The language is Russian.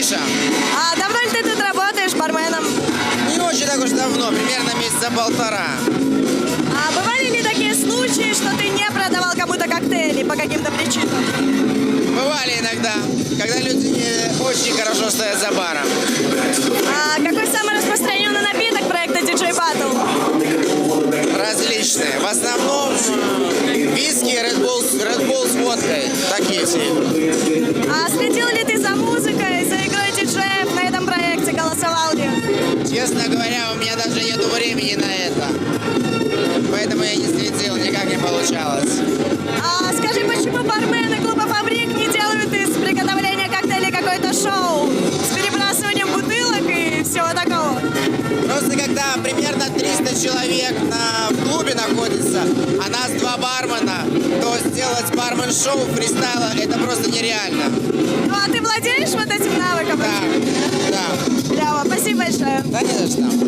Миша. А давно ли ты тут работаешь барменом? Не очень так уж давно, примерно месяца полтора. А бывали ли такие случаи, что ты не продавал кому-то коктейли по каким-то причинам? Бывали иногда, когда люди не очень хорошо стоят за баром. А какой самый распространенный напиток проекта DJ Battle? Различные. В основном виски, Red Bull с водкой. Такие все идут. А следил ли ты за музыкой, за игрой диджеев на этом проекте? Голосовал ли? Честно говоря, у меня даже нету времени на это. Поэтому я не следил, никак не получалось. А скажи, почему бармены клуба «Фабрик» не делают из приготовления коктейлей какое-то шоу с перебрасыванием бутылок и всего такого? Просто когда примерно 300 человек в клубе находится, а нас 2 бармена, то сделать бармен-шоу фристайла это просто нереально. Ну а ты владеешь вот этим навыком? Да, да. Клево, спасибо большое. Да не за что.